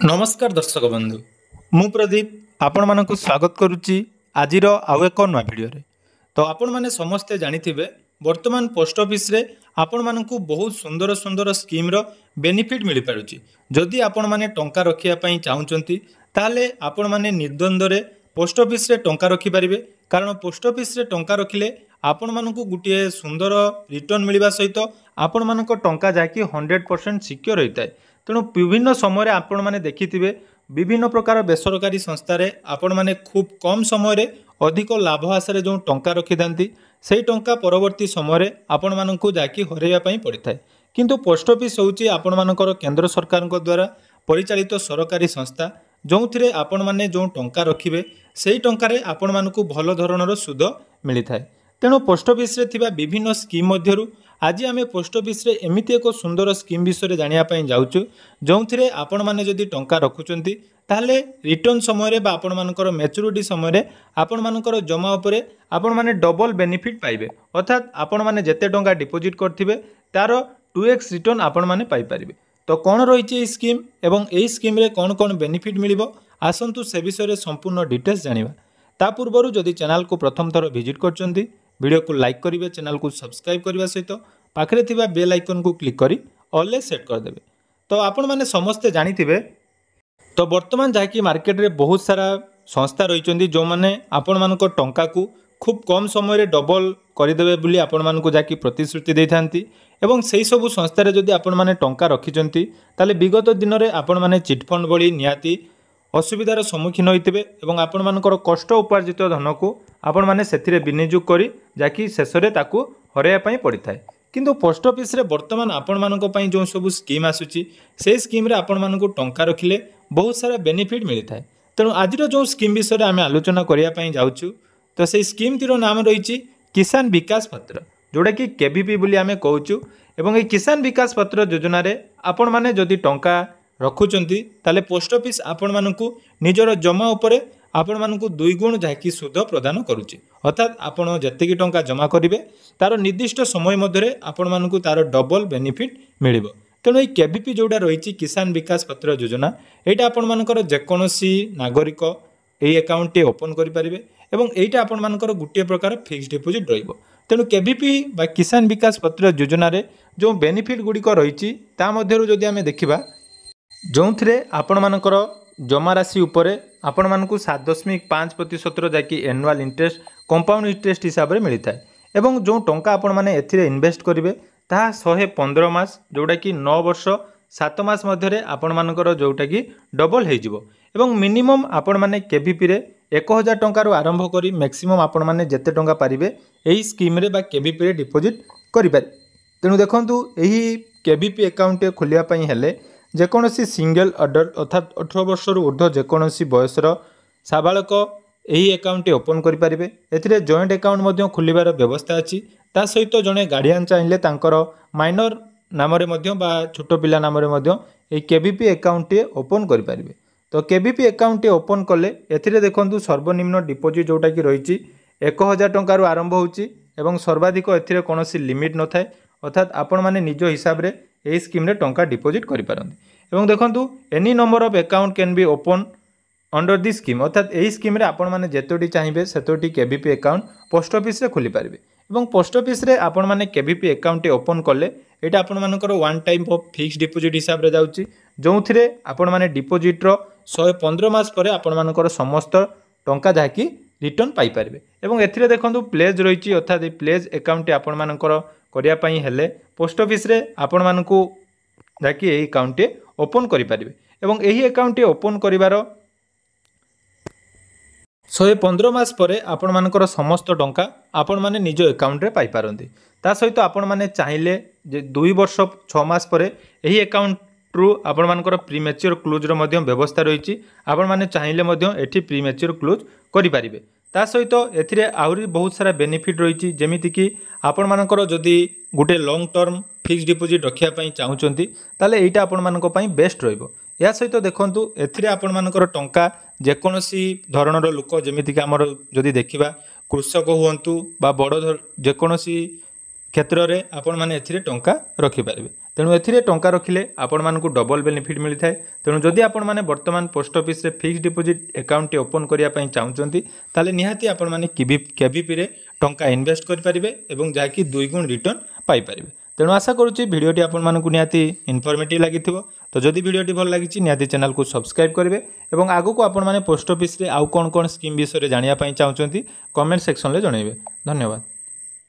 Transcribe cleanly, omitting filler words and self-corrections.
नमस्कार दर्शक बंधु मु प्रदीप आपण मानक स्वागत करुच्ची आज आउ एक नुआ भिडियो तो आपण मैंने समस्ते जानिथिबे वर्तमान पोस्ट ऑफिस रे आपण मानकु बहुत सुंदर सुंदर स्कीम रो बेनिफिट मिल पारुची जदि आपण माने टंका रखिया पई चाहुचंती ताले आपण माने निर्द्वंद्व रे पोस्ट ऑफिस रे टंका रखि पारिबे कारण पोस्ट ऑफिस रे टंका रखिले आपण मानकु गुटिए सुंदर रिटर्न मिलवा सहित आपण मानक टंका जाकी 100% सिक्योर होता है। तेणु विभिन्न समय आपण मैंने देखिथिबे विभिन्न प्रकार बेसरकारी संस्थार आपण मैंने खूब कम समय अधिक लाभ आशार जो टंका रखि थांती सेही टंका परवर्ती समय आपण मानकु जाकी हरैया पई पड़िथाय। किंतु पोस्ट ऑफिस होउची आपण मानकर केंद्र सरकार द्वारा परिचालित सरकारी संस्था जो थिरे आपण माने जो टंका रखिबे सेही टंकारे आपण मानकु भल धरणर सुध मिलिथाय। तेणु पोस्ट ऑफिस रे थिबा विभिन्न स्कीम मध्यरु आज आम पोस्ट ऑफिस रे एमिति एक सुंदर स्कीम विषय जानापी जाऊँ जो थे आपण मैंने जदि टंका रखुंट ताहले रिटर्न समय आपण मानकर मैच्योरिटी समय आपण मानकर जमा उपरे आपण माने डबल बेनिफिट पाइबे अर्थात आपण माने जेते टंका डिपोजिट करथिबे तार 2x रिटर्न आपण माने पाई परिबे। तो कौन रही स्कीम एवं यही स्कीम रे कौन कौन बेनिफिट मिलिबो आसंतु से विषय संपूर्ण डिटेल्स जानिबा। ता पूर्व जदि चैनल को प्रथम थर विजिट करचंती वीडियो को लाइक करेंगे चैनल को सब्सक्राइब करने सहित पाखरे थिबा बेल आइकन को क्लिक करी ऑल सेट करदेवे। तो आपण माने समस्ते जानिथिबे तो वर्तमान जहाँकि मार्केट रे बहुत सारा संस्था रही जो मैंने आपण मानक टंका को खूब कम समय डबल करदेवे बोली आपण मानक जहाँकि प्रतिश्रुति दे थांती एवं से सब संस्था जदि आपण माने टंका रखिचंती ताले विगत दिन में आपण माने चिटफंड भली निहाती असुविधार सम्मुखीन होइतिबे एवं आपण मानकर कष्ट उपार्जित धन को आपण माने सेथिरे विनियोग करी जाकि शेषरे ताकू हरैया पई पड़िथाय। किंतु पोस्ट ऑफिस रे वर्तमान आपण मानक पई जो सब स्कीम आसुची से स्कीम रे आपण मानक टंका रखिले बहुत सारा बेनिफिट मिलिथाय। तेणु आज जो स्कीम विषय आम आलोचना करिया पई जाउछु तो से स्कीम तिर नाम रही किसान विकास पत्र जोड़ा कि केवीपी बोली आमे कहूछु एवं ए किसान विकास पत्र योजना रे आपण माने जदि टंका रखुचंती ताले पोस्ट ऑफिस आपण मानकु निजर जमा उपरे आपण मानकु 2 गुण जाकी सुध प्रदान करूची अर्थात आपण जत्तेकी टंका जमा करिवे तार निर्दिष्ट समय मध्यरे आपण मानकु तार डबल बेनिफिट मिलिबो। तेणु ए केवीपी जोड़ा रही किसान विकास पत्र योजना एटा आपण मानकर जेकोनोसी नागरिक ए अकाउंट टे ओपन करि परिबे एवं एटा आपण मानकर गुटिए प्रकार फिक्स डिपोजिट रहिबो। तेणु केवीपी बा किसान विकास पत्र योजना रे जो बेनिफिट गुड़िक रही ता मध्यरु जदि आमे देखिबा जो थे आपण मानकर जमा राशि उपरे आपण मानकु 7.5% जाकि एनुअल इंटरेस्ट कंपाउंड इंटरेस्ट हिसाब से मिलता है एवं जो टंका आपण माने एथिरे इन्वेस्ट करिवे ताहा 115 मास जोटा कि 9 वर्ष 7 मास मध्यरे आपण मानकर जोटा कि डबल हो जिवो एवं मिनिमम आपण माने केवीपी रे 1000 टंका रो आरंभ करी मैक्सिमम आपण माने जेते टंका पारिबे एही स्कीम रे बा केवीपी रे डिपोजिट करि पारे। तेणु देखंतु एही केवीपी अकाउंट खोलिया पई हेले जेकोसी सिंगल अडल्ट अर्थात 18 वर्ष ऊर्ध्व जेकोसी बयसर साबालक यही अकाउंट ओपन करें। एथिरे जॉइंट अकाउंट खोलिबार व्यवस्था अच्छी ता सहित जड़े गार्डियन चाहिए तांकर माइनर नाम छोट पिला नाम केवीपी अकाउंट ओपन करें। तो केवीपी अकाउंट ओपन कले एथिरे देखंतु सर्वनिम्न डिपोजिट जोटा कि रही 1000 टंकार आरंभ होची सर्वाधिक एथिरे कौन लिमिट न थाए अर्थात आपण माने निज हिसाब रे यही स्कीम रे टंका डिपोजिट करि पारंती एवं देखंतु any number of account can be open under this scheme अर्थात यही स्कीम रे आपण माने जेतोटी चाहिए सेतोटी केवीपी अकाउंट पोस्ट ऑफिस रे खोली पारिबे एवं पोस्ट ऑफिस रे आपण माने केवीपी अकाउंट ओपन कले एटा आपण मानकर one time of fix deposit हिसाब रे जाउची जो थिरे आपण माने डिपोजिट रो 115 मास परे आपण मानकर समस्त टंका जाकी रिटर्न पाई पारिबे एवं एथिरे देखंतु प्लेज रहिची अर्थात प्लेज अकाउंट आपण मानकर करिया पई हेले पोस्ट ऑफिस रे आपण मानकु जाकी एही अकाउंट ओपन करि पारिबे एवं एही अकाउंट ओपन करिवार 115 मास परे आपण मानकर समस्त टंका आपण माने निज अकाउंट रे पाई पारंती। ता सहित आपण माने चाहिले जे 2 वर्ष 6 मास परे एही अकाउंट रु आपण मानकर प्रीमेच्योर क्लोज रो मध्य व्यवस्था रही आपण माने चाहिले मध्य एठी प्रीमेच्योर क्लोज करि पारिबे। ता सहित एथिरे आहुरी बहुत सारा बेनिफिट रही जेमिति कि आपण मानकर जदि गोटे लॉन्ग टर्म फिक्स डिपोजिट रखिया पई चाहुचंती ताले एटा आपण मानक पई बेस्ट रहइबो। या सहित देखंतु एथिरे आपण मानकर टंका जेकोसी धरणर लोक जेमिति कि हमर जदि देखिबा कृषक हुअंतु बा बड़ जेकोसी क्षेत्र रे आपण माने एथिरे टंका रखि पारिबे तेणु एथिरे टंका रखिले आपण मानकु डबल बेनिफिट मिलता है। तेणु जदि आपण माने वर्तमान पोस्ट ऑफिस रे फिक्स्ड डिपॉजिट अकाउंट ओपन करिया पई चाहुचंती ताले निहाती आपण माने केबीपी रे टंका इन्वेस्ट करि परिबे एवं जाकी 2 गुण रिटर्न पाई परिबे। तेणु आशा करूची वीडियोटी आपण मानकु निहाती इनफॉर्मेटिव लागिथिबो। तो जदि वीडियोटी भल लागिची निहाती चैनल को सब्सक्राइब करिवे एवं आगु को आपण माने पोस्ट ऑफिस रे आउ कोन कोन स्कीम विषय रे जानिया पई चाहुचंती कमेंट सेक्शन ले जणैबे। धन्यवाद।